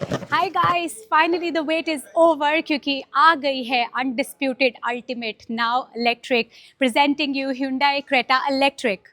Hi guys, finally the wait is over क्योंकि आ गई है undisputed ultimate now electric presenting you Hyundai Creta electric.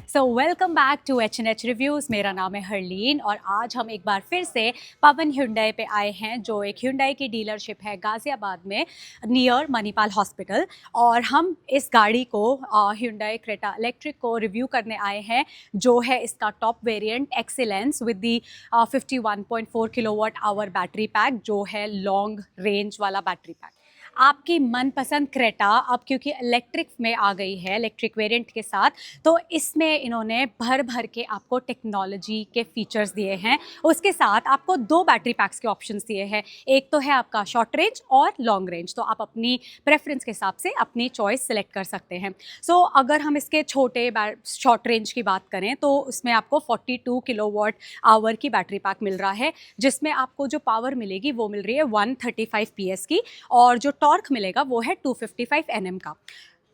So welcome back to H&H reviews. मेरा नाम है हरलीन और आज हम एक बार फिर से पवन Hyundai पे आए हैं, जो एक Hyundai की डीलरशिप है गाज़ियाबाद में नियर मणिपाल हॉस्पिटल। और हम इस गाड़ी को Hyundai Creta इलेक्ट्रिक को रिव्यू करने आए हैं, जो है इसका top variant excellence with the 51.4 kilowatt hour battery pack, जो है लॉन्ग रेंज वाला बैटरी पैक। आपकी मनपसंद क्रेटा अब क्योंकि इलेक्ट्रिक में आ गई है, इलेक्ट्रिक वेरिएंट के साथ, तो इसमें इन्होंने भर भर के आपको टेक्नोलॉजी के फीचर्स दिए हैं। उसके साथ आपको दो बैटरी पैक्स के ऑप्शंस दिए हैं। एक तो है आपका शॉर्ट रेंज और लॉन्ग रेंज, तो आप अपनी प्रेफरेंस के हिसाब से अपनी चॉइस सेलेक्ट कर सकते हैं। सो अगर हम इसके छोटे शॉर्ट रेंज की बात करें तो उसमें आपको 42 किलोवाट आवर की बैटरी पैक मिल रहा है, जिसमें आपको जो पावर मिलेगी वो मिल रही है 135 PS की, और जो टॉर्क मिलेगा वो है 255 Nm का।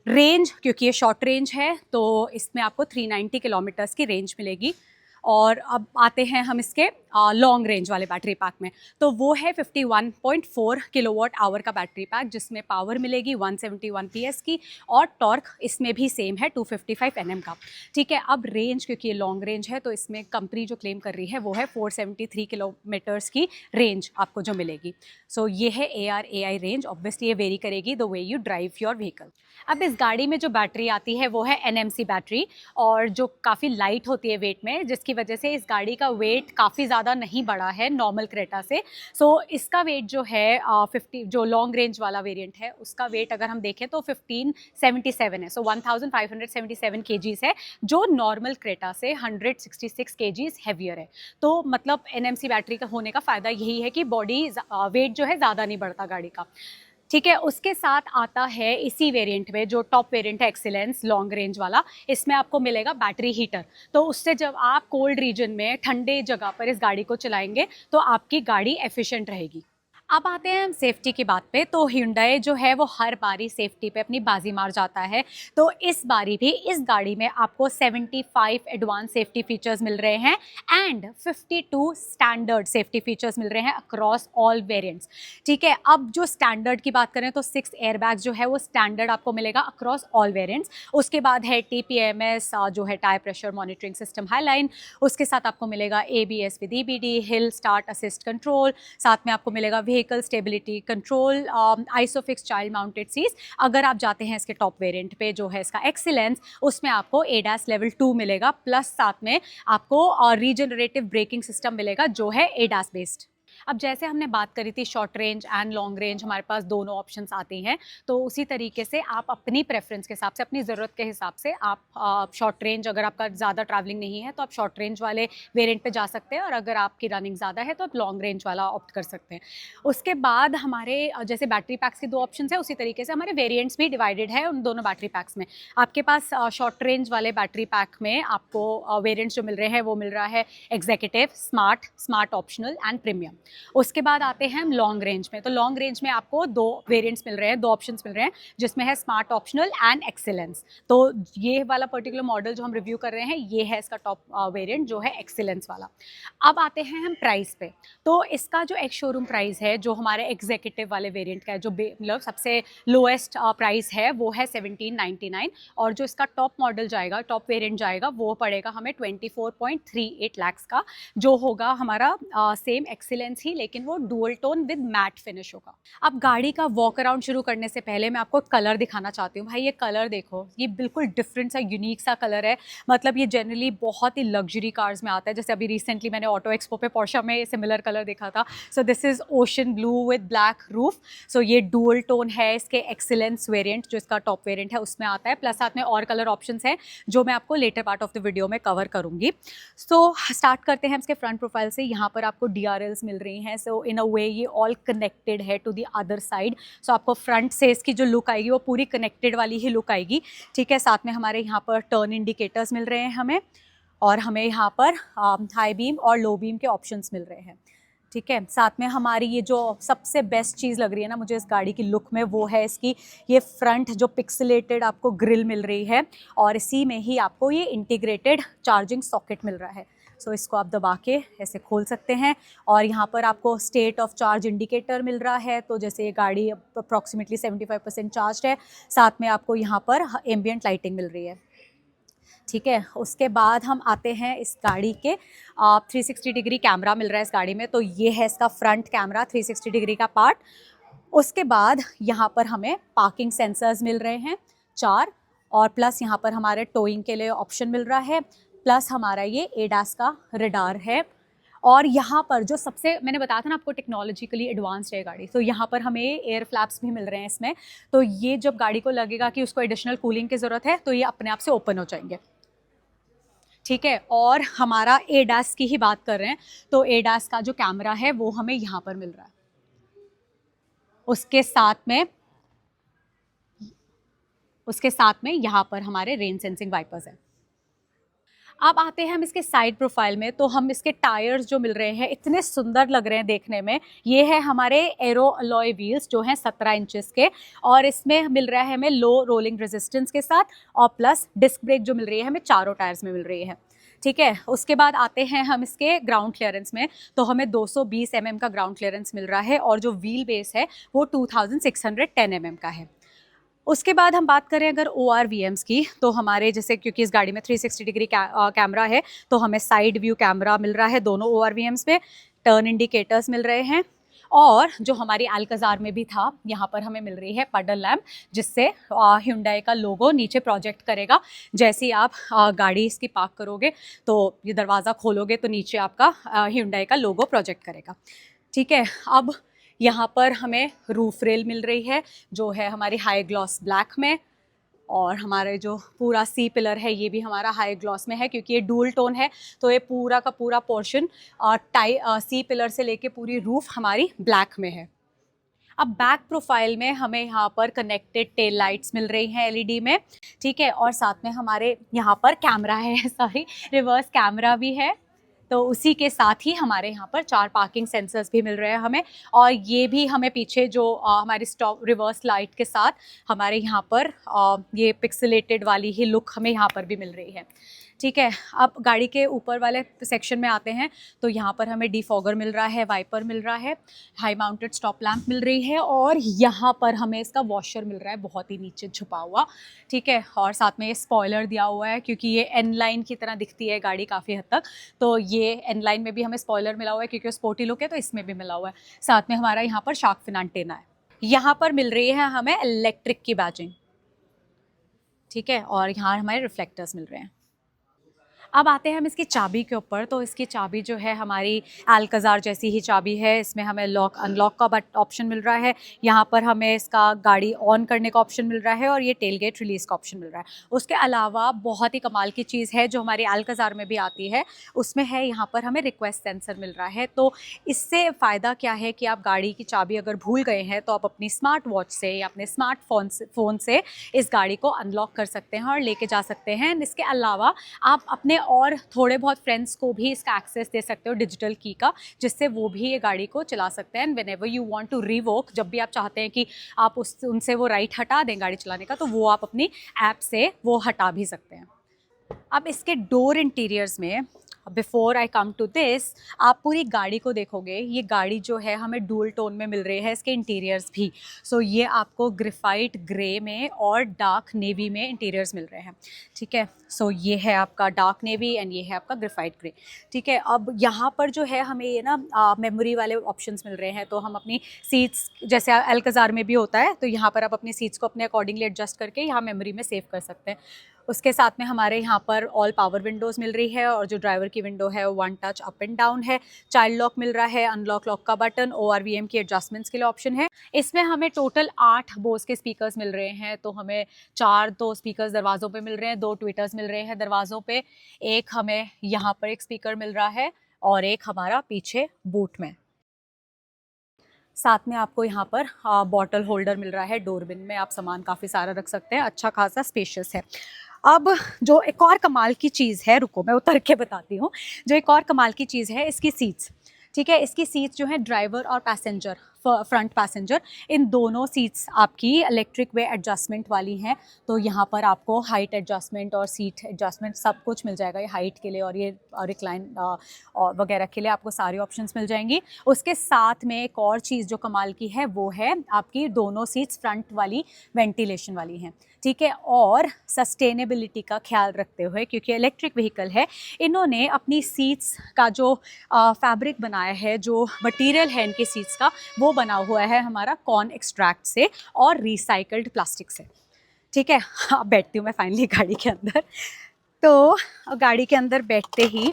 रेंज, क्योंकि ये शॉर्ट रेंज है, तो इसमें आपको 390 किलोमीटर्स की रेंज मिलेगी। और अब आते हैं हम इसके लॉन्ग रेंज वाले बैटरी पैक में, तो वो है 51.4 किलोवाट आवर का बैटरी पैक, जिसमें पावर मिलेगी 171 PS की, और टॉर्क इसमें भी सेम है 255 Nm का। ठीक है, अब रेंज, क्योंकि ये लॉन्ग रेंज है, तो इसमें कंपनी जो क्लेम कर रही है वो है 473 किलोमीटर्स की रेंज आपको जो मिलेगी। सो ये है ARAI रेंज। ऑब्वियसली ये वेरी करेगी the way you drive your vehicle. अब इस गाड़ी में जो बैटरी आती है वो है NMC बैटरी, और जो काफ़ी लाइट होती है वेट में, जिसकी वजह से इस गाड़ी का वेट काफ़ी ज़्यादा नहीं बढ़ा है नॉर्मल क्रेटा से। सो इसका वेट जो है 50, जो लॉन्ग रेंज वाला वेरिएंट है उसका वेट अगर हम देखें तो 1577 है। सो 1577 kgs है, जो नॉर्मल क्रेटा से 166 kgs हैवियर है। तो मतलब NMC बैटरी का होने का फ़ायदा यही है कि बॉडी वेट जो है ज़्यादा नहीं बढ़ता गाड़ी का। ठीक है, उसके साथ आता है इसी वेरिएंट में जो टॉप वेरिएंट है एक्सीलेंस लॉन्ग रेंज वाला, इसमें आपको मिलेगा बैटरी हीटर। तो उससे जब आप कोल्ड रीजन में ठंडे जगह पर इस गाड़ी को चलाएंगे तो आपकी गाड़ी एफिशिएंट रहेगी। अब आते हैं हम सेफ्टी की बात पे। तो Hyundai जो है वो हर बारी सेफ्टी पे अपनी बाजी मार जाता है, तो इस बारी भी इस गाड़ी में आपको 75 एडवांस सेफ्टी फीचर्स मिल रहे हैं एंड 52 स्टैंडर्ड सेफ्टी फीचर्स मिल रहे हैं अक्रॉस ऑल वेरिएंट्स। ठीक है, अब जो स्टैंडर्ड की बात करें तो 6 एयरबैग्स जो है वो स्टैंडर्ड आपको मिलेगा अक्रॉस ऑल वेरिएंट्स। उसके बाद है TPMS जो है tyre pressure monitoring system highline. उसके साथ आपको मिलेगा ABS with EBD, hill start assist control. साथ में आपको मिलेगा vehicle stability control, isofix child mounted seats. अगर आप जाते हैं इसके टॉप वेरिएंट पे जो है इसका एक्सीलेंस, उसमें आपको ADAS लेवल 2 मिलेगा, प्लस साथ में आपको रीजनरेटिव ब्रेकिंग सिस्टम मिलेगा जो है ADAS बेस्ड। अब जैसे हमने बात करी थी short range and long range, हमारे पास दोनों ऑप्शंस आती हैं, तो उसी तरीके से आप अपनी प्रेफरेंस के हिसाब से, अपनी ज़रूरत के हिसाब से आप शॉर्ट रेंज, अगर आपका ज़्यादा ट्रैवलिंग नहीं है तो आप शॉर्ट रेंज वाले वेरिएंट पे जा सकते हैं, और अगर आपकी रनिंग ज़्यादा है तो आप लॉन्ग रेंज वाला ऑप्ट कर सकते हैं। उसके बाद हमारे जैसे बैटरी पैक्स के दो ऑप्शन है, उसी तरीके से हमारे वेरियंट्स भी डिवाइडेड है उन दोनों बैटरी पैक्स में। आपके पास शॉर्ट रेंज वाले बैटरी पैक में आपको वेरियंट्स जो मिल रहे हैं वो मिल रहा है executive, smart, smart optional and premium. उसके बाद आते हैं हम लॉन्ग रेंज में। तो लॉन्ग रेंज में आपको दो वेरिएंट्स मिल रहे हैं, दो ऑप्शंस मिल रहे हैं, जिसमें है स्मार्ट ऑप्शनल एंड एक्सीलेंस। तो ये वाला पर्टिकुलर मॉडल जो हम रिव्यू कर रहे हैं ये है इसका टॉप वेरिएंट जो है एक्सीलेंस वाला। अब आते हैं हम प्राइस पे। तो इसका जो एक शोरूम प्राइस है जो हमारे एग्जीक्यूटिव वाले वेरिएंट का है, जो मतलब सबसे लोएस्ट प्राइस है, वो है 1799, और जो इसका टॉप मॉडल जाएगा, टॉप वेरिएंट जाएगा, वो पड़ेगा हमें 24.38 लाख का, जो होगा हमारा सेम एक्सीलेंस ही, लेकिन वो dual tone with matte finish होगा। अब गाड़ी का वॉक अराउंड शुरू करने से पहले मैं आपको कलर दिखाना चाहती हूँ। भाई ये कलर देखो, ये बिल्कुल डिफरेंट सा यूनिक सा कलर है। मतलब ये जनरली बहुत ही लग्जरी कार्स में आता है, जैसे अभी रिसेंटली मैंने ऑटो एक्सपो पे पोर्शा में सिमिलर कलर देखा था। So this is ocean blue with black roof. So ये डुअल टोन है इसके एक्सीलेंस वेरिएंट, जो इसका टॉप वेरिएंट है उसमें आता है, प्लस साथ में और कलर ऑप्शंस हैं जो मैं आपको later part of the video में कवर करूंगी। सो स्टार्ट करते हैं इसके फ्रंट प्रोफाइल से। यहाँ पर आपको DRLs मिल रही हैं। सो इन अ वे ये ऑल कनेक्टेड है टू द अदर साइड। सो आपको फ्रंट से इसकी जो लुक आएगी वो पूरी कनेक्टेड वाली ही लुक आएगी। ठीक है, साथ में हमारे यहाँ पर टर्न इंडिकेटर्स मिल रहे हैं हमें, और हमें यहाँ पर हाई बीम और लो बीम के ऑप्शंस मिल रहे हैं। ठीक है, साथ में हमारी ये जो सबसे बेस्ट चीज़ लग रही है ना मुझे इस गाड़ी की लुक में, वो है इसकी ये फ्रंट जो पिक्सेलेटेड आपको ग्रिल मिल रही है, और इसी में ही आपको ये इंटीग्रेटेड चार्जिंग सॉकेट मिल रहा है। सो इसको आप दबा के ऐसे खोल सकते हैं, और यहाँ पर आपको स्टेट ऑफ चार्ज इंडिकेटर मिल रहा है। तो जैसे ये गाड़ी अप्रॉक्सीमेटली 75% चार्ज है, साथ में आपको यहाँ पर एम्बियंट लाइटिंग मिल रही है। ठीक है, उसके बाद हम आते हैं इस गाड़ी के 360 डिग्री कैमरा मिल रहा है इस गाड़ी में। तो ये है इसका फ्रंट कैमरा 360 डिग्री का पार्ट। उसके बाद यहाँ पर हमें पार्किंग सेंसर्स मिल रहे हैं 4, और प्लस यहाँ पर हमारे टोइंग के लिए ऑप्शन मिल रहा है, प्लस हमारा ये एडास का रडार है। और यहाँ पर जो सबसे मैंने बताया था ना आपको टेक्नोलॉजिकली एडवांस्ड है गाड़ी, तो यहाँ पर हमें एयर फ्लैप्स भी मिल रहे हैं इसमें। तो ये जब गाड़ी को लगेगा कि उसको एडिशनल कूलिंग की ज़रूरत है तो ये अपने आप से ओपन हो जाएंगे। ठीक है, और हमारा एडास की ही बात कर रहे हैं, तो एडास का जो कैमरा है वो हमें यहाँ पर मिल रहा है। उसके साथ में यहाँ पर हमारे रेन सेंसिंग वाइपर्स हैं। अब आते हैं हम इसके साइड प्रोफाइल में, तो हम इसके टायर्स जो मिल रहे हैं इतने सुंदर लग रहे हैं देखने में। ये है हमारे एरो अलॉय व्हील्स जो हैं 17 इंचेस के, और इसमें मिल रहा है हमें लो रोलिंग रेजिस्टेंस के साथ, और प्लस डिस्क ब्रेक जो मिल रही है हमें चारों टायर्स में मिल रही है। ठीक है, उसके बाद आते हैं हम इसके ग्राउंड क्लियरेंस में, तो हमें 220 mm का ग्राउंड क्लियरेंस मिल रहा है, और जो व्हील बेस है वो 2610 mm का है। उसके बाद हम बात करें अगर ORVMs की, तो हमारे जैसे क्योंकि इस गाड़ी में 360 डिग्री कैमरा है, तो हमें साइड व्यू कैमरा मिल रहा है दोनों ORVMs पे, टर्न इंडिकेटर्स मिल रहे हैं, और जो हमारी अल्काज़ार में भी था यहाँ पर हमें मिल रही है पडल लैम्प, जिससे Hyundai का लोगो नीचे प्रोजेक्ट करेगा। जैसे ही आप गाड़ी इसकी पार्क करोगे तो ये दरवाज़ा खोलोगे तो नीचे आपका Hyundai का लोगो प्रोजेक्ट करेगा। ठीक है, अब यहाँ पर हमें रूफ रेल मिल रही है जो है हमारी हाई ग्लॉस ब्लैक में, और हमारे जो पूरा सी पिलर है ये भी हमारा हाई ग्लॉस में है, क्योंकि ये डुअल टोन है तो ये पूरा का पूरा पोर्शन सी पिलर से लेके पूरी रूफ हमारी ब्लैक में है। अब बैक प्रोफाइल में हमें यहाँ पर कनेक्टेड टेल लाइट्स मिल रही हैं LED में। ठीक है, और साथ में हमारे यहाँ पर कैमरा है सॉरी रिवर्स कैमरा भी है। तो उसी के साथ ही हमारे यहाँ पर 4 पार्किंग सेंसर्स भी मिल रहे हैं हमें, और ये भी हमें पीछे जो हमारी स्टॉप रिवर्स लाइट के साथ हमारे यहाँ पर ये पिक्सेलेटेड वाली ही लुक हमें यहाँ पर भी मिल रही है। ठीक है, अब गाड़ी के ऊपर वाले सेक्शन में आते हैं, तो यहाँ पर हमें डिफॉगर मिल रहा है, वाइपर मिल रहा है, हाई माउंटेड स्टॉप लैम्प मिल रही है, और यहाँ पर हमें इसका वॉशर मिल रहा है बहुत ही नीचे छुपा हुआ। ठीक है, और साथ में ये स्पॉइलर दिया हुआ है, क्योंकि ये एन लाइन की तरह दिखती है गाड़ी काफ़ी हद तक, तो ये एन लाइन में भी हमें स्पॉइलर मिला हुआ है, क्योंकि स्पोर्टी लुक है तो इसमें भी मिला हुआ है। साथ में हमारा यहाँ पर शार्क फिन एंटेना है। यहाँ पर मिल रही है हमें इलेक्ट्रिक की बैजिंग। ठीक है, और यहाँ हमारे रिफ्लेक्टर्स मिल रहे हैं। अब आते हैं हम इसकी चाबी के ऊपर, तो इसकी चाबी जो है हमारी अल्काज़ार जैसी ही चाबी है। इसमें हमें लॉक अनलॉक का ऑप्शन मिल रहा है, यहाँ पर हमें इसका गाड़ी ऑन करने का ऑप्शन मिल रहा है, और ये टेल गेट रिलीज़ का ऑप्शन मिल रहा है। उसके अलावा बहुत ही कमाल की चीज़ है जो हमारी अल्काज़ार में भी आती है, उसमें है यहाँ पर हमें रिक्वेस्ट सेंसर मिल रहा है। तो इससे फ़ायदा क्या है कि आप गाड़ी की चाबी अगर भूल गए हैं तो आप अपनी स्मार्ट वॉच से या अपने फ़ोन से इस गाड़ी को अनलॉक कर सकते हैं और लेके जा सकते हैं। इसके अलावा आप अपने और थोड़े बहुत फ्रेंड्स को भी इसका एक्सेस दे सकते हो डिजिटल की का, जिससे वो भी ये गाड़ी को चला सकते हैं। Whenever you want to revoke, जब भी आप चाहते हैं कि आप उनसे वो राइट हटा दें गाड़ी चलाने का, तो वो आप अपनी ऐप से वो हटा भी सकते हैं। अब इसके डोर इंटीरियर्स में before I come to this, आप पूरी गाड़ी को देखोगे, ये गाड़ी जो है हमें डुअल टोन में मिल रही है, इसके इंटीरियर्स भी। सो ये आपको ग्रेफाइट ग्रे में और डार्क नेवी में इंटीरियर्स मिल रहे हैं। ठीक है, सो ये है आपका डार्क नेवी एंड ये है आपका ग्रेफाइट ग्रे। ठीक है, अब यहाँ पर जो है हमें ये ना मेमोरी वाले ऑप्शंस मिल रहे हैं, तो हम अपनी सीट्स जैसे अल्काज़ार में भी होता है, तो यहाँ पर आप अपनी सीट्स को अपने अकॉर्डिंगली एडजस्ट करके यहाँ मेमोरी में सेव कर सकते हैं। उसके साथ में हमारे यहाँ पर ऑल पावर विंडोज़ मिल रही है, और जो ड्राइवर की विंडो है वो 1 टच अप एंड डाउन है। चाइल्ड लॉक मिल रहा है, अनलॉक लॉक का बटन, ORVM की एडजस्टमेंट्स के लिए ऑप्शन है। इसमें हमें टोटल 8 बोस के स्पीकर्स मिल रहे हैं, तो हमें 4 तो स्पीकर्स दरवाज़ों पे मिल रहे हैं, 2 ट्विटर्स मिल रहे हैं दरवाज़ों पे, एक हमें यहाँ पर एक स्पीकर मिल रहा है, और एक हमारा पीछे बूट में। साथ में आपको यहाँ पर बॉटल होल्डर मिल रहा है, डोरबिन में आप सामान काफ़ी सारा रख सकते हैं, अच्छा खासा स्पेशियस है। अब जो एक और कमाल की चीज़ है, रुको मैं उतर के बताती हूँ। जो एक और कमाल की चीज़ है इसकी सीट्स, ठीक है। इसकी सीट्स जो है ड्राइवर और पैसेंजर, फ्रंट पैसेंजर, इन दोनों सीट्स आपकी इलेक्ट्रिक वे एडजस्टमेंट वाली हैं। तो यहाँ पर आपको हाइट एडजस्टमेंट और सीट एडजस्टमेंट सब कुछ मिल जाएगा। ये हाइट के लिए और ये रिक्लाइन वगैरह के लिए आपको सारी ऑप्शंस मिल जाएंगी। उसके साथ में एक और चीज़ जो कमाल की है वो है आपकी दोनों सीट्स फ्रंट वाली वेंटिलेशन वाली हैं, ठीक है। और सस्टेनेबिलिटी का ख्याल रखते हुए, क्योंकि इलेक्ट्रिक व्हीकल है, इन्होंने अपनी सीट्स का जो फैब्रिक बनाया है, जो मटेरियल है इनकी सीट्स का, वो बना हुआ है हमारा कॉर्न एक्सट्रैक्ट से और रिसाइकल्ड प्लास्टिक से, ठीक है। अब बैठती हूँ मैं फाइनली गाड़ी के अंदर। तो गाड़ी के अंदर बैठते ही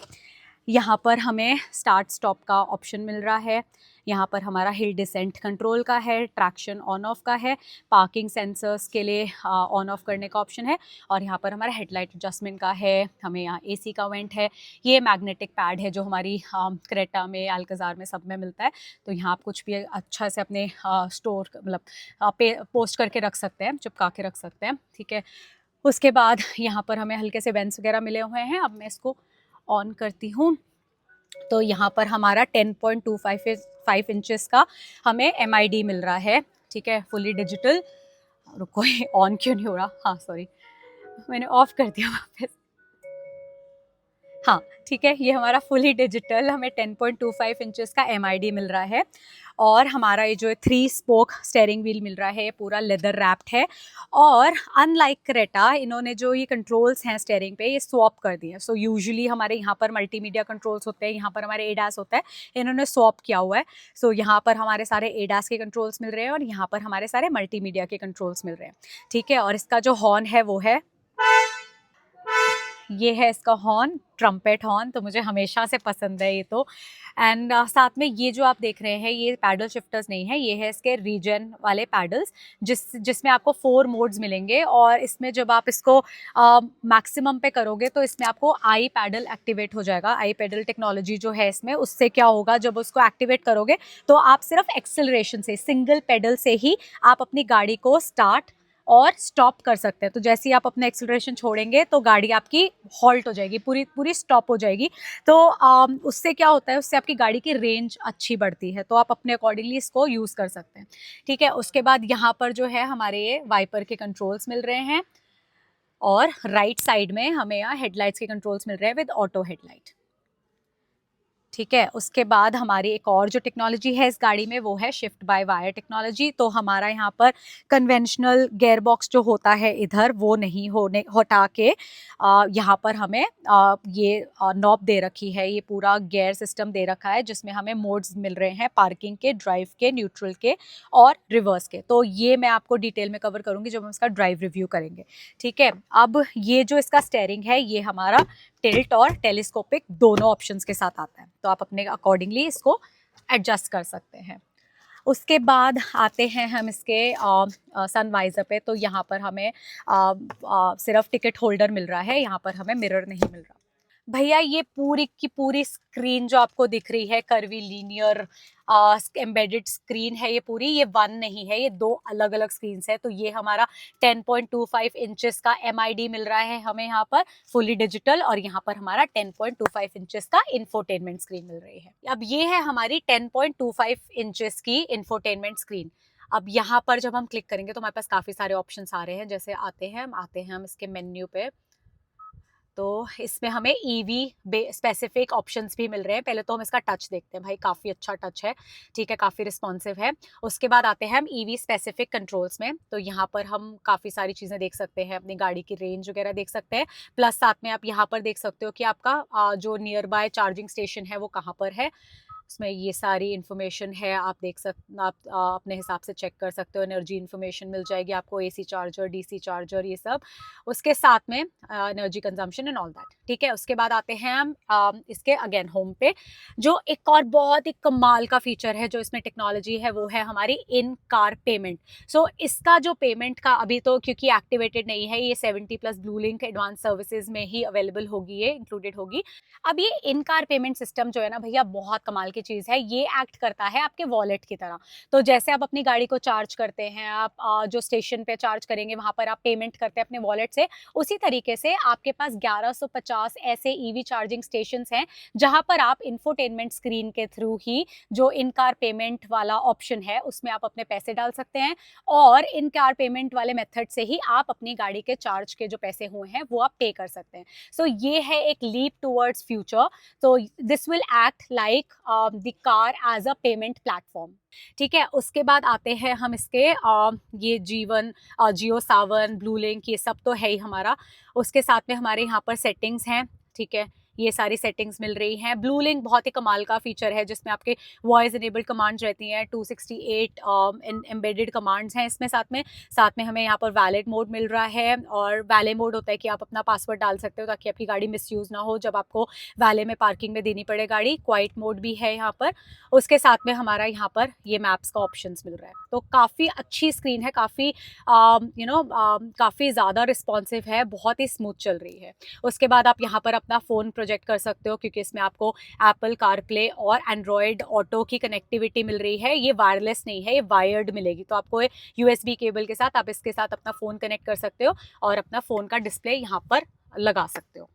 यहाँ पर हमें स्टार्ट स्टॉप का ऑप्शन मिल रहा है। यहाँ पर हमारा हिल डिसेंट कंट्रोल का है, ट्रैक्शन ऑन ऑफ का है, पार्किंग सेंसर्स के लिए ऑन ऑफ करने का ऑप्शन है, और यहाँ पर हमारा हेडलाइट एडजस्टमेंट का है। हमें यहाँ एसी का वेंट है। ये मैग्नेटिक पैड है जो हमारी क्रेटा में, अल्काज़ार में, सब में मिलता है। तो यहाँ आप कुछ भी अच्छा से अपने स्टोर मतलब पोस्ट करके रख सकते हैं, चिपका के रख सकते हैं, ठीक है। उसके बाद यहाँ पर हमें हल्के से वेंट्स वगैरह मिले हुए हैं। अब मैं इसको ऑन करती हूँ तो यहाँ पर हमारा 10.25 इंचेस का हमें MID मिल रहा है, ठीक है, फुली डिजिटल। रुको, ये ऑन क्यों नहीं हो रहा? हाँ सॉरी, मैंने ऑफ कर दिया वापस। हाँ ठीक है, ये हमारा फुली डिजिटल, हमें 10.25 इंचेस का MID मिल रहा है। और हमारा ये जो 3 स्पोक स्टेयरिंग व्हील मिल रहा है, ये पूरा लेदर रैप्ड है। और अनलाइक क्रेटा, इन्होंने जो ये कंट्रोल्स हैं स्टेयरिंग पे, ये स्वॉप कर दिए। सो यूजुअली हमारे यहाँ पर मल्टीमीडिया कंट्रोल्स होते हैं, यहाँ पर हमारे एडास होता है, इन्होंने स्वॉप किया हुआ है। सो यहाँ पर हमारे सारे एडास के कंट्रोल्स मिल रहे हैं और यहाँ पर हमारे सारे मल्टीमीडिया के कंट्रोल्स मिल रहे हैं, ठीक है। और इसका जो हॉर्न है वो है, ये है इसका हॉर्न, ट्रम्पेट हॉर्न। तो मुझे हमेशा से पसंद है ये तो। एंड साथ में ये जो आप देख रहे हैं, ये पैडल शिफ्टर्स नहीं है, ये है इसके रीजन वाले पैडल्स, जिसमें आपको 4 मोड्स मिलेंगे। और इसमें जब आप इसको मैक्सिमम पे करोगे तो इसमें आपको आई पैडल एक्टिवेट हो जाएगा। आई पैडल टेक्नोलॉजी जो है इसमें, उससे क्या होगा, जब उसको एक्टिवेट करोगे तो आप सिर्फ एक्सेलरेशन से, सिंगल पेडल से ही आप अपनी गाड़ी को स्टार्ट और स्टॉप कर सकते हैं। तो जैसे ही आप अपना एक्सेलरेशन छोड़ेंगे तो गाड़ी आपकी हॉल्ट हो जाएगी, पूरी स्टॉप हो जाएगी। तो उससे क्या होता है, उससे आपकी गाड़ी की रेंज अच्छी बढ़ती है। तो आप अपने अकॉर्डिंगली इसको यूज़ कर सकते हैं, ठीक है। उसके बाद यहाँ पर जो है हमारे ये वाइपर के कंट्रोल्स मिल रहे हैं और राइट साइड में हमें यहाँ हेडलाइट्स के कंट्रोल्स मिल रहे हैं विद ऑटो हेडलाइट, ठीक है। उसके बाद हमारी एक और जो टेक्नोलॉजी है इस गाड़ी में, वो है शिफ्ट बाय वायर टेक्नोलॉजी। तो हमारा यहाँ पर कन्वेंशनल गेयर बॉक्स जो होता है इधर, वो नहीं हटा के यहाँ पर हमें ये नॉब दे रखी है, ये पूरा गेयर सिस्टम दे रखा है, जिसमें हमें मोड्स मिल रहे हैं पार्किंग के, ड्राइव के, न्यूट्रल के और रिवर्स के। तो ये मैं आपको डिटेल में कवर करूँगी जब हम इसका ड्राइव रिव्यू करेंगे, ठीक है। अब ये जो इसका स्टेयरिंग है, ये हमारा टिल्ट और टेलीस्कोपिक दोनों ऑप्शंस के साथ आता है। तो आप अपने अकॉर्डिंगली इसको एडजस्ट कर सकते हैं। उसके बाद आते हैं हम इसके सनवाइज़र पे। तो यहाँ पर हमें सिर्फ टिकट होल्डर मिल रहा है, यहाँ पर हमें मिरर नहीं मिल रहा। भैया ये पूरी की पूरी स्क्रीन जो आपको दिख रही है, कर्वी लीनियर एम्बेडेड स्क्रीन है ये पूरी, ये 1 नहीं है, ये 2 अलग अलग स्क्रीन है। तो ये हमारा 10.25 इंचेस का MID मिल रहा है हमें यहाँ पर फुली डिजिटल, और यहाँ पर हमारा 10.25 इंचेस का इंफोटेनमेंट स्क्रीन मिल रही है। अब ये है हमारी 10.25 इंचेस की इंफोटेनमेंट स्क्रीन। अब यहाँ पर जब हम क्लिक करेंगे तो हमारे पास काफ़ी सारे ऑप्शंस आ रहे हैं। जैसे आते हैं हम इसके मेन्यू पे, तो इसमें हमें EV स्पेसिफिक ऑप्शंस भी मिल रहे हैं। पहले तो हम इसका टच देखते हैं, भाई काफ़ी अच्छा टच है, ठीक है, काफ़ी रिस्पॉन्सिव है। उसके बाद आते हैं हम EV स्पेसिफिक कंट्रोल्स में। तो यहाँ पर हम काफ़ी सारी चीज़ें देख सकते हैं, अपनी गाड़ी की रेंज वगैरह देख सकते हैं। प्लस साथ में आप यहाँ पर देख सकते हो कि आपका जो नियर बाय चार्जिंग स्टेशन है वो कहाँ पर है। उसमें ये सारी इन्फॉर्मेशन है, आप देख सकते, आप अपने हिसाब से चेक कर सकते हो। एनर्जी इन्फॉर्मेशन मिल जाएगी आपको, AC चार्जर, DC चार्जर, ये सब, उसके साथ में energy consumption and all that, ठीक है। उसके बाद आते हैं हम इसके अगेन होम पे। जो एक और बहुत ही कमाल का फीचर है जो इसमें टेक्नोलॉजी है, वो है हमारी इन कार पेमेंट। सो इसका जो पेमेंट का अभी तो क्योंकि एक्टिवेटेड नहीं है, ये 70+ ब्लू लिंक एडवांस सर्विसेज में ही अवेलेबल होगी, ये इंक्लूडेड होगी। अब ये इन कार पेमेंट सिस्टम जो है ना भैया, बहुत कमाल की चीज़ है, ये एक्ट करता है आपके वॉलेट की तरह। तो जैसे आप अपनी गाड़ी को चार्ज करते हैं, आप जो स्टेशन पे चार्ज करेंगे वहाँ पर आप पेमेंट करते हैं अपने वॉलेट से, उसी तरीके से आपके पास 1150 ऐसे ईवी चार्जिंग स्टेशंस हैं जहाँ पर आप इंफोटेनमेंट स्क्रीन के थ्रू ही जो इन कार पेमेंट वाला ऑप्शन है उसमें आप अपने पैसे डाल सकते हैं, और इन कार पेमेंट वाले मेथड से ही आप अपनी गाड़ी के चार्ज के जो पैसे हुए हैं वो आप पे कर सकते हैं। सो ये है एक लीप टूवर्ड्स फ्यूचर। तो this will act like the car as a payment platform. ठीक है, उसके बाद आते हैं हम इसके ये जीवन, जियो सावन, ब्लू लिंक, ये सब तो है ही हमारा। उसके साथ में हमारे यहाँ पर सेटिंग्स हैं। ठीक है, ये सारी सेटिंग्स मिल रही हैं। ब्लू लिंक बहुत ही कमाल का फीचर है जिसमें आपके वॉइस इनेबल्ड कमांड्स रहती हैं, 268 एम्बेडेड कमांड्स हैं इसमें। साथ में हमें यहाँ पर वैलिड मोड मिल रहा है, और वैले मोड होता है कि आप अपना पासवर्ड डाल सकते हो ताकि आपकी गाड़ी मिसयूज़ ना हो जब आपको वैले में पार्किंग में देनी पड़े गाड़ी। क्वाइट मोड भी है यहाँ पर। उसके साथ में हमारा यहाँ पर ये मैप्स का ऑप्शंस मिल रहा है। तो काफ़ी अच्छी स्क्रीन है, काफ़ी काफ़ी ज़्यादा रिस्पॉन्सिव है, बहुत ही स्मूथ चल रही है। उसके बाद आप यहाँ पर अपना फ़ोन प्रोजेक्ट कर सकते हो क्योंकि इसमें आपको एप्पल कारप्ले और एंड्रॉयड ऑटो की कनेक्टिविटी मिल रही है। ये वायरलेस नहीं है, ये वायर्ड मिलेगी। तो आपको यूएसबी केबल के साथ आप इसके साथ अपना फ़ोन कनेक्ट कर सकते हो और अपना फ़ोन का डिस्प्ले यहाँ पर लगा सकते हो।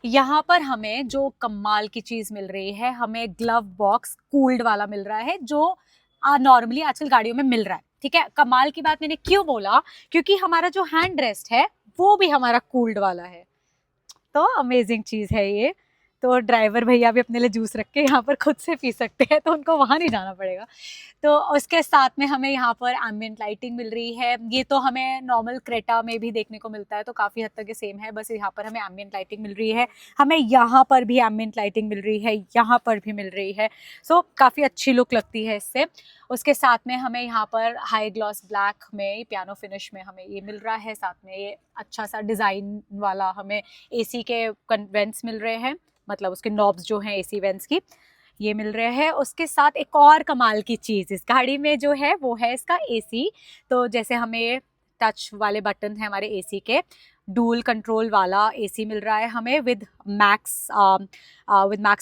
यहाँ पर हमें जो कमाल की चीज़ मिल रही है, हमें ग्लव बॉक्स कूल्ड वाला मिल रहा है जो नॉर्मली आजकल गाड़ियों में मिल रहा है। ठीक है, कमाल की बात मैंने क्यों बोला, क्योंकि हमारा जो हैंड रेस्ट है वो भी हमारा कूल्ड वाला है। तो अमेजिंग चीज़ है ये। तो ड्राइवर भैया भी अपने लिए जूस रख के यहाँ पर खुद से पी सकते हैं, तो उनको वहाँ नहीं जाना पड़ेगा। तो उसके साथ में हमें यहाँ पर एम्बिएंट लाइटिंग मिल रही है। ये तो हमें नॉर्मल क्रेटा में भी देखने को मिलता है, तो काफ़ी हद तक ये सेम है, बस यहाँ पर हमें एम्बिएंट लाइटिंग मिल रही है। हमें यहाँ पर भी एम्बिएंट लाइटिंग मिल रही है, यहाँ पर भी मिल रही है। सो काफ़ी अच्छी लुक लगती है इससे। उसके साथ में हमें यहाँ पर हाई ग्लॉस ब्लैक में पियानो फिनिश में हमें ये मिल रहा है। साथ में ये अच्छा सा डिज़ाइन वाला हमें एसी के वेंट्स मिल रहे हैं, मतलब उसके नॉब्स जो हैं एसी वेंट्स की, ये मिल रहे हैं। उसके साथ एक और कमाल की चीज़ इस गाड़ी में जो है वो है इसका एसी। तो जैसे हमें टच वाले बटन हैं हमारे एसी के, डुअल कंट्रोल वाला एसी मिल रहा है हमें with max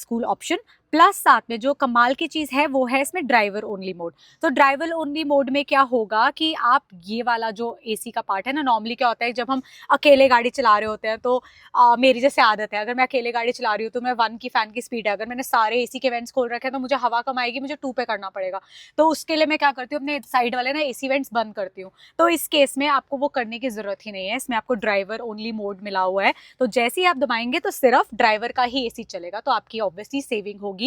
cool option. Plus साथ में जो कमाल की चीज़ है वो है इसमें ड्राइवर ओनली मोड। तो ड्राइवर ओनली मोड में क्या होगा कि आप ये वाला जो एसी का पार्ट है ना, नॉर्मली क्या होता है जब हम अकेले गाड़ी चला रहे होते हैं तो मेरी जैसे आदत है, अगर मैं अकेले गाड़ी चला रही हूँ तो मैं 1 की फ़ैन की स्पीड है, अगर मैंने सारे एसी के वेंट्स खोल रखे हैं तो मुझे हवा कम आएगी, मुझे 2 पे करना पड़ेगा। तो उसके लिए मैं क्या करती हूँ, अपने साइड वाले ना एसी वेंट्स बंद करती हूँ। तो इस केस में आपको वो करने की ज़रूरत ही नहीं है, इसमें आपको ड्राइवर ओनली मोड मिला हुआ है। तो जैसे ही आप दबाएंगे तो सिर्फ ड्राइवर का ही एसी चलेगा, तो आपकी ऑब्वियसली सेविंग होगी,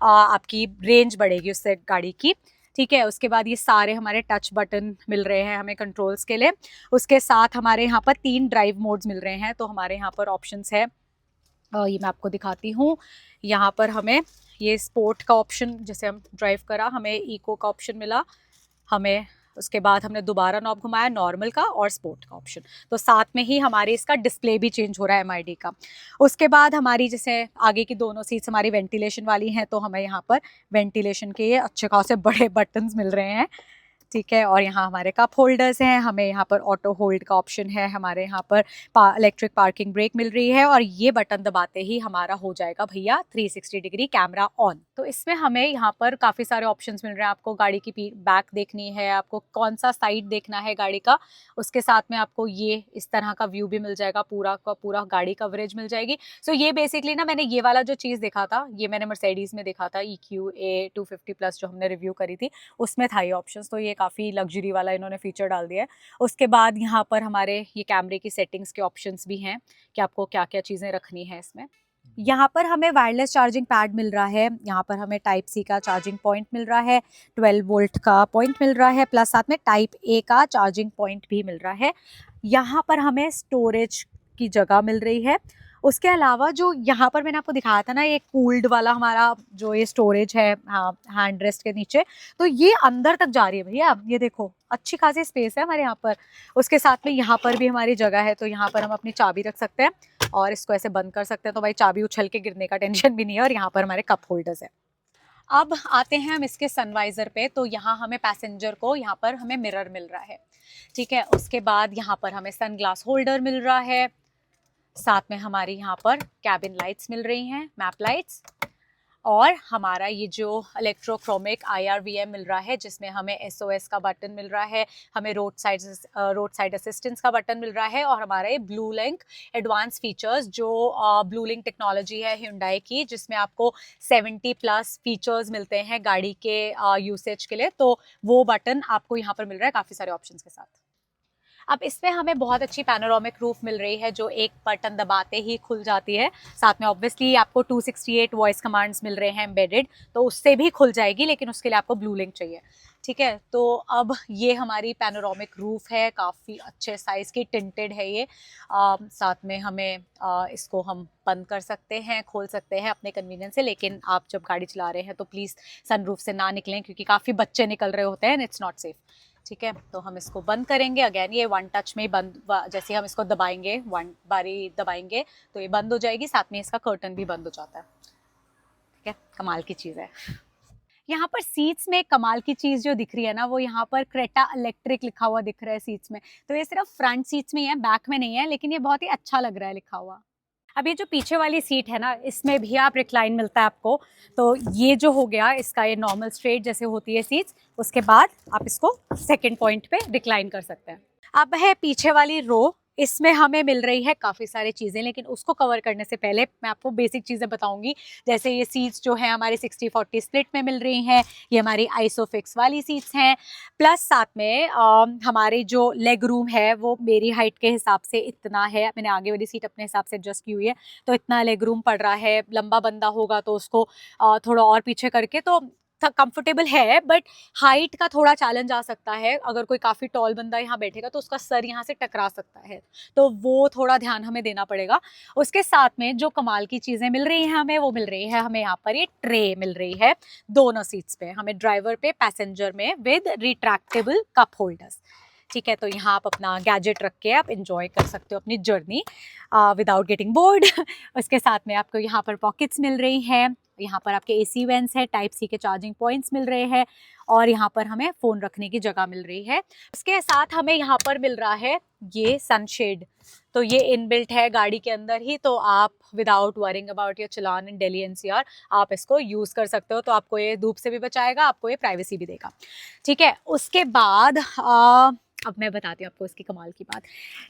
आपकी रेंज बढ़ेगी उससे गाड़ी की। ठीक है, उसके बाद ये सारे हमारे टच बटन मिल रहे हैं हमें कंट्रोल्स के लिए। उसके साथ हमारे यहाँ पर 3 ड्राइव मोड्स मिल रहे हैं। तो हमारे यहाँ पर ऑप्शंस है, ये मैं आपको दिखाती हूँ। यहाँ पर हमें ये स्पोर्ट का ऑप्शन, जैसे हम ड्राइव करा हमें इको का ऑप्शन मिला, हमें उसके बाद हमने दोबारा नॉब घुमाया नॉर्मल का और स्पोर्ट का ऑप्शन। तो साथ में ही हमारे इसका डिस्प्ले भी चेंज हो रहा है MID का। उसके बाद हमारी जैसे आगे की दोनों सीट्स हमारी वेंटिलेशन वाली हैं, तो हमें यहाँ पर वेंटिलेशन के ये अच्छे खासे बड़े बटन्स मिल रहे हैं। ठीक है, और यहाँ हमारे कप होल्डर्स हैं, हमें यहाँ पर ऑटो होल्ड का ऑप्शन है, हमारे यहाँ पर इलेक्ट्रिक पार्किंग ब्रेक मिल रही है, और ये बटन दबाते ही हमारा हो जाएगा भैया 360 डिग्री कैमरा ऑन। तो इसमें हमें यहाँ पर काफ़ी सारे ऑप्शंस मिल रहे हैं। आपको गाड़ी की बैक देखनी है, आपको कौन सा साइड देखना है गाड़ी का, उसके साथ में आपको ये इस तरह का व्यू भी मिल जाएगा, पूरा का पूरा गाड़ी कवरेज मिल जाएगी। सो ये बेसिकली ना, मैंने ये वाला जो चीज़ देखा था, ये मैंने मर्सिडीज़ में देखा था, EQA 250+ जो हमने रिव्यू करी थी, उसमें था ये ऑप्शन। तो ये काफ़ी लग्जरी वाला इन्होंने फीचर डाल दिया है। उसके बाद यहाँ पर हमारे ये कैमरे की सेटिंग्स के ऑप्शंस भी हैं कि आपको क्या क्या चीज़ें रखनी है इसमें। यहाँ पर हमें वायरलेस चार्जिंग पैड मिल रहा है, यहाँ पर हमें टाइप C का चार्जिंग पॉइंट मिल रहा है, 12 वोल्ट का पॉइंट मिल रहा है, प्लस साथ में टाइप A का चार्जिंग पॉइंट भी मिल रहा है। यहाँ पर हमें स्टोरेज की जगह मिल रही है। उसके अलावा जो यहाँ पर मैंने आपको दिखाया था ना, ये कूल्ड वाला हमारा जो ये स्टोरेज है, हाँ, हैंड रेस्ट के नीचे, तो ये अंदर तक जा रही है भैया, ये देखो अच्छी खासी स्पेस है हमारे यहाँ पर। उसके साथ में यहाँ पर भी हमारी जगह है, तो यहाँ पर हम अपनी चाबी रख सकते हैं और इसको ऐसे बंद कर सकते हैं, तो भाई चाबी उछल के गिरने का टेंशन भी नहीं है। और यहाँ पर हमारे कप होल्डर्स है। अब आते हैं हम इसके सनवाइजर पे, तो यहाँ हमें पैसेंजर को यहाँ पर हमें मिरर मिल रहा है। ठीक है, उसके बाद यहाँ पर हमें सन ग्लास होल्डर मिल रहा है, साथ में हमारी यहाँ पर कैबिन लाइट्स मिल रही हैं, मैप लाइट्स। और हमारा ये जो इलेक्ट्रोक्रोमिक IRVM मिल रहा है, जिसमें हमें SOS का बटन मिल रहा है, हमें रोड साइड असिस्टेंस का बटन मिल रहा है, और हमारा ये ब्लू लिंक एडवांस फीचर्स, जो ब्लू लिंक टेक्नोलॉजी है Hyundai की, जिसमें आपको 70+ फीचर्स मिलते हैं गाड़ी के यूसेज के लिए, तो वो बटन आपको यहाँ पर मिल रहा है काफ़ी सारे ऑप्शंस के साथ। अब इसमें हमें बहुत अच्छी पैनोरामिक रूफ मिल रही है, जो एक बटन दबाते ही खुल जाती है। साथ में ऑब्वियसली आपको 268 वॉइस कमांड्स मिल रहे हैं एम्बेडेड, तो उससे भी खुल जाएगी, लेकिन उसके लिए आपको ब्लू लिंक चाहिए। ठीक है, तो अब ये हमारी पैनोरामिक रूफ है, काफ़ी अच्छे साइज़ की, टिंटेड है ये। साथ में हमें इसको हम बंद कर सकते हैं, खोल सकते हैं अपने कन्वीनियंस से, लेकिन आप जब गाड़ी चला रहे हैं तो प्लीज़ सनरूफ से ना निकलें, क्योंकि काफ़ी बच्चे निकल रहे होते हैं, इट्स नॉट सेफ। ठीक है, तो हम इसको बंद करेंगे। अगेन ये वन टच में बंद, जैसे हम इसको दबाएंगे, वन बारी दबाएंगे तो ये बंद हो जाएगी, साथ में इसका कर्टन भी बंद हो जाता है। ठीक है, कमाल की चीज़ है। यहाँ पर सीट्स में कमाल की चीज़ जो दिख रही है ना, वो यहाँ पर क्रेटा इलेक्ट्रिक लिखा हुआ दिख रहा है सीट्स में। तो ये सिर्फ फ्रंट सीट्स में ही है, बैक में नहीं है, लेकिन ये बहुत ही अच्छा लग रहा है लिखा हुआ। अब ये जो पीछे वाली सीट है ना, इसमें भी आप रिक्लाइन मिलता है आपको। तो ये जो हो गया इसका, ये नॉर्मल स्ट्रेट जैसे होती है सीट्स, उसके बाद आप इसको सेकंड पॉइंट पे रिक्लाइन कर सकते हैं। अब है पीछे वाली रो, इसमें हमें मिल रही है काफ़ी सारी चीज़ें, लेकिन उसको कवर करने से पहले मैं आपको बेसिक चीज़ें बताऊंगी। जैसे ये सीट्स जो है हमारी 60-40 स्प्लिट में मिल रही हैं, ये हमारी आइसोफिक्स वाली सीट्स हैं, प्लस साथ में हमारी जो लेग रूम है वो मेरी हाइट के हिसाब से इतना है, मैंने आगे वाली सीट अपने हिसाब से एडजस्ट की हुई है, तो इतना लेग रूम पड़ रहा है। लंबा बंदा होगा तो उसको थोड़ा और पीछे करके तो कंफर्टेबल है, बट हाइट का थोड़ा चैलेंज आ सकता है। अगर कोई काफ़ी टॉल बंदा यहाँ बैठेगा तो उसका सर यहाँ से टकरा सकता है, तो वो थोड़ा ध्यान हमें देना पड़ेगा। उसके साथ में जो कमाल की चीज़ें मिल रही हैं हमें, वो मिल रही है हमें यहाँ पर ये ट्रे मिल रही है दोनों सीट्स पे, हमें ड्राइवर पे, पैसेंजर में, विद रिट्रैक्टेबल कप होल्डर्स। ठीक है, तो यहाँ आप अपना गैजेट रख के आप इंजॉय कर सकते हो अपनी जर्नी विदाउट गेटिंग बोर्ड। उसके साथ में आपको यहाँ पर पॉकेट्स मिल रही हैं, यहाँ पर आपके AC वेंट्स है, टाइप C के चार्जिंग पॉइंट्स मिल रहे हैं, और यहाँ पर हमें फ़ोन रखने की जगह मिल रही है। उसके साथ हमें यहाँ पर मिल रहा है ये सनशेड, तो ये इनबिल्ट है गाड़ी के अंदर ही, तो आप without worrying about your challan in Delhi NCR आप इसको यूज़ कर सकते हो। तो आपको ये धूप से भी बचाएगा, आपको ये प्राइवेसी भी देगा। ठीक है, उसके बाद अब मैं बताती हूँ आपको इसकी कमाल की बात।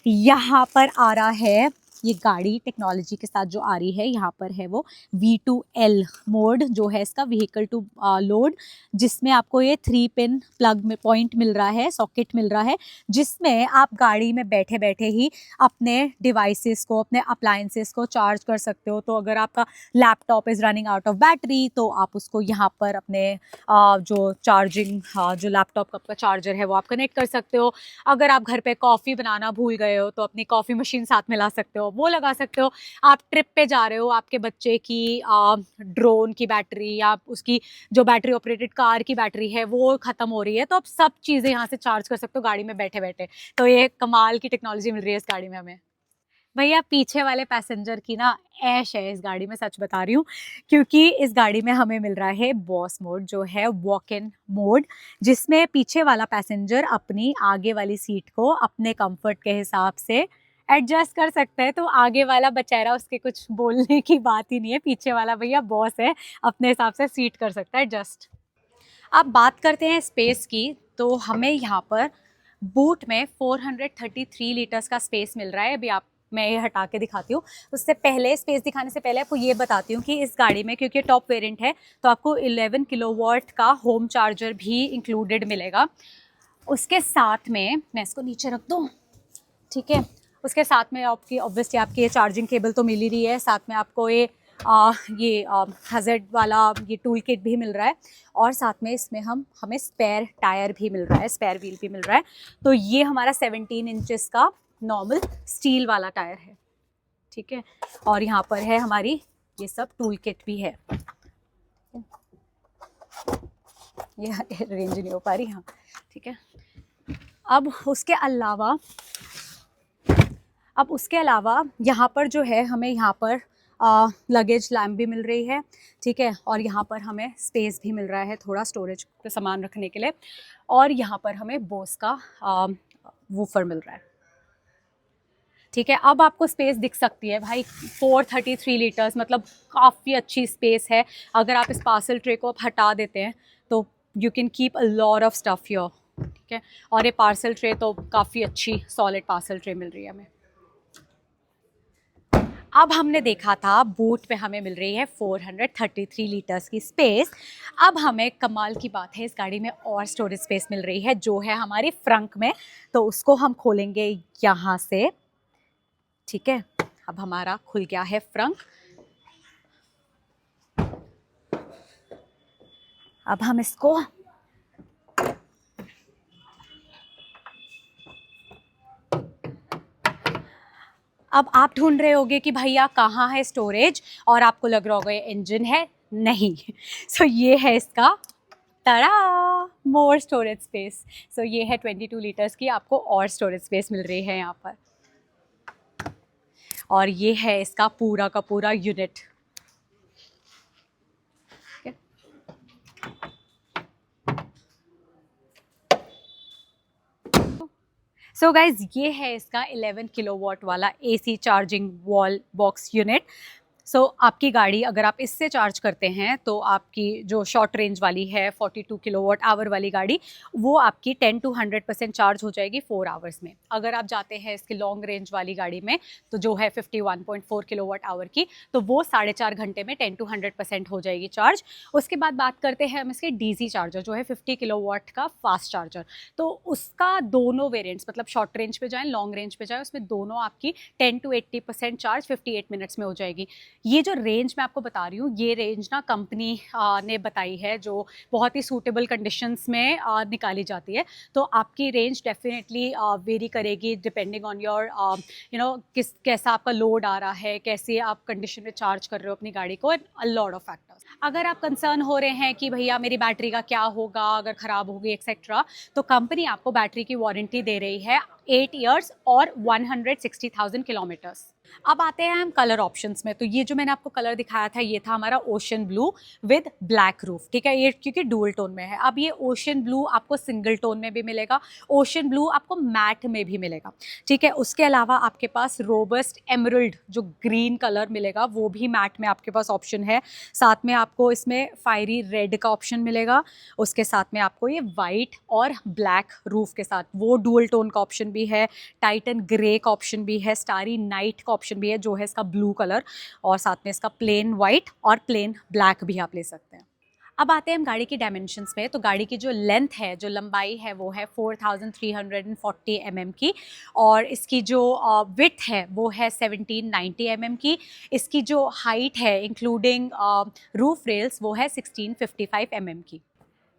यहाँ पर आ रहा है ये गाड़ी टेक्नोलॉजी के साथ जो आ रही है, यहाँ पर है वो V2L मोड जो है इसका, व्हीकल टू लोड, जिसमें आपको ये 3 पिन प्लग में पॉइंट मिल रहा है, सॉकेट मिल रहा है, जिसमें आप गाड़ी में बैठे बैठे ही अपने डिवाइसेस को, अपने अप्लायंसेस को चार्ज कर सकते हो। तो अगर आपका laptop is running out of battery, तो आप उसको यहाँ पर अपने जो चार्जिंग, जो लैपटॉप का आपका चार्जर है वो आप कनेक्ट कर सकते हो। अगर आप घर पे कॉफ़ी बनाना भूल गए हो तो अपनी कॉफ़ी मशीन साथ में ला सकते हो, वो लगा सकते हो। आप ट्रिप पे जा रहे हो, आपके बच्चे की ड्रोन की बैटरी या उसकी जो बैटरी ऑपरेटेड कार की बैटरी है वो ख़त्म हो रही है, तो आप सब चीज़ें यहाँ से चार्ज कर सकते हो गाड़ी में बैठे बैठे। तो ये कमाल की टेक्नोलॉजी मिल रही है इस गाड़ी में हमें। भैया पीछे वाले पैसेंजर की ना ऐश है इस गाड़ी में, सच बता रही हूँ, क्योंकि इस गाड़ी में हमें मिल रहा है बॉस मोड, जो है वॉक इन मोड, जिसमें पीछे वाला पैसेंजर अपनी आगे वाली सीट को अपने कंफर्ट के हिसाब से एडजस्ट कर सकता है। तो आगे वाला बेचारा, उसके कुछ बोलने की बात ही नहीं है, पीछे वाला भैया बॉस है, अपने हिसाब से सीट कर सकता है एडजस्ट। अब बात करते हैं स्पेस की, तो हमें यहाँ पर बूट में 433 लीटर्स का स्पेस मिल रहा है। अभी आप, मैं ये हटा के दिखाती हूँ। उससे पहले, स्पेस दिखाने से पहले आपको ये बताती हूँ कि इस गाड़ी में, क्योंकि टॉप वेरिएंट है, तो आपको 11 किलोवाट का होम चार्जर भी इंक्लूडेड मिलेगा। उसके साथ में, मैं इसको नीचे रख दूँ, ठीक है, उसके साथ में आपकी ऑब्वियसली आपकी ये चार्जिंग केबल तो मिल ही रही है, साथ में आपको ये हज़ार्ड वाला ये टूल किट भी मिल रहा है, और साथ में इसमें हमें स्पेयर टायर भी मिल रहा है, स्पेयर व्हील भी मिल रहा है। तो ये हमारा 17 इंचेस का नॉर्मल स्टील वाला टायर है। ठीक है, और यहाँ पर है हमारी ये सब टूल किट भी है। ये रेंज नहीं हो पा रही, हाँ ठीक है। अब उसके अलावा यहाँ पर जो है, हमें यहाँ पर लगेज लैम्प भी मिल रही है। ठीक है, और यहाँ पर हमें स्पेस भी मिल रहा है थोड़ा स्टोरेज पे सामान रखने के लिए, और यहाँ पर हमें बोस का वूफर मिल रहा है। ठीक है, अब आपको स्पेस दिख सकती है भाई, 433 लीटर्स, मतलब काफ़ी अच्छी स्पेस है। अगर आप इस पार्सल ट्रे को आप हटा देते हैं तो you can keep a lot of stuff here, ठीक है। और ये पार्सल ट्रे तो काफ़ी अच्छी सॉलिड पार्सल ट्रे मिल रही है हमें। अब हमने देखा था बूट पे हमें मिल रही है 433 लीटर्स की स्पेस। अब हमें कमाल की बात है, इस गाड़ी में और स्टोरेज स्पेस मिल रही है जो है हमारी फ्रंक में। तो उसको हम खोलेंगे यहाँ से, ठीक है। अब हमारा खुल गया है फ्रंक। अब हम इसको अब आप ढूंढ रहे होगे कि भैया कहाँ है स्टोरेज, और आपको लग रहा होगा ये इंजन है। नहीं सो ये है इसका, तड़ा, मोर स्टोरेज स्पेस। सो ये है 22 लीटर्स की, आपको और स्टोरेज स्पेस मिल रही है यहाँ पर। और ये है इसका पूरा का पूरा यूनिट। सो गाइज ये है इसका 11 किलोवाट वाला AC charging wall box unit. So आपकी गाड़ी अगर आप इससे चार्ज करते हैं तो आपकी जो शॉर्ट रेंज वाली है 42 किलोवाट आवर वाली गाड़ी, वो आपकी 10 to 100% चार्ज हो जाएगी 4 आवर्स में। अगर आप जाते हैं इसकी लॉन्ग रेंज वाली गाड़ी में तो जो है 51.4 किलोवाट आवर की, तो वो 4.5 घंटे में 10 to 100% हो जाएगी चार्ज। उसके बाद बात करते हैं हम इसके DC चार्जर, जो है 50 किलोवाट का फास्ट चार्जर। तो उसका दोनों वेरिएंट्स, मतलब शॉर्ट रेंज पे जाएँ लॉन्ग रेंज पे जाएँ, उसमें दोनों आपकी 10 to 80% चार्ज 58 मिनट्स में हो जाएगी। ये जो रेंज मैं आपको बता रही हूँ, ये रेंज ना कंपनी ने बताई है, जो बहुत ही सूटेबल कंडीशंस में निकाली जाती है। तो आपकी रेंज डेफिनेटली वेरी करेगी डिपेंडिंग ऑन योर कैसा आपका लोड आ रहा है, कैसे आप कंडीशन में चार्ज कर रहे हो अपनी गाड़ी को, अ लॉट ऑफ फैक्टर्स। अगर आप कंसर्न हो रहे हैं कि भैया मेरी बैटरी का क्या होगा अगर ख़राब होगी एक्सेट्रा, तो कंपनी आपको बैटरी की वारंटी दे रही है 8 ईयर्स और 160,000 किलोमीटर्स। अब आते हैं हम कलर ऑप्शंस में। तो ये जो मैंने आपको कलर दिखाया था, ये था हमारा ocean blue with black roof, ठीक है। ये क्योंकि डुअल टोन में है। अब ये ओशन ब्लू आपको सिंगल टोन में भी मिलेगा, ओशन ब्लू आपको मैट में भी मिलेगा, ठीक है। उसके अलावा आपके पास रोबस्ट एमरल्ड जो ग्रीन कलर मिलेगा, वो भी मैट में आपके पास ऑप्शन है। साथ में आपको इसमें फायरी रेड का ऑप्शन मिलेगा। उसके साथ में आपको ये वाइट और ब्लैक रूफ के साथ वो डुअल टोन का ऑप्शन भी है। टाइटन ग्रे का ऑप्शन भी है, स्टारी नाइट का ऑप्शन भी है जो है इसका ब्लू कलर, और साथ में इसका प्लेन वाइट और प्लेन ब्लैक भी आप ले सकते हैं। अब आते हैं हम गाड़ी की डायमेंशंस में। तो गाड़ी की जो लेंथ है, जो लंबाई है, वो है 4340 mm की, और इसकी जो विड्थ है वो है 1790 mm की। इसकी जो हाइट है इंक्लूडिंग रूफ रेल्स, वो है 1655 mm की।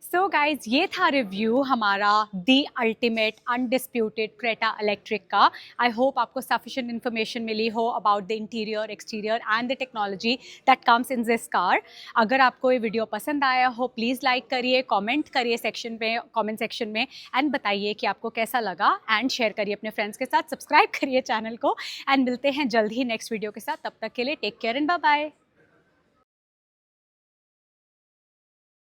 सो गाइज, ये था रिव्यू हमारा the ultimate undisputed Creta electric का। आई होप आपको सफिशिएंट इन्फॉर्मेशन मिली हो about the interior, exterior and the technology that comes in this car. अगर आपको ये वीडियो पसंद आया हो, प्लीज़ लाइक करिए, कमेंट करिए कमेंट सेक्शन में, एंड बताइए कि आपको कैसा लगा, एंड शेयर करिए अपने फ्रेंड्स के साथ, सब्सक्राइब करिए चैनल को, एंड मिलते हैं जल्द ही नेक्स्ट वीडियो के साथ। तब तक के लिए take care and bye bye.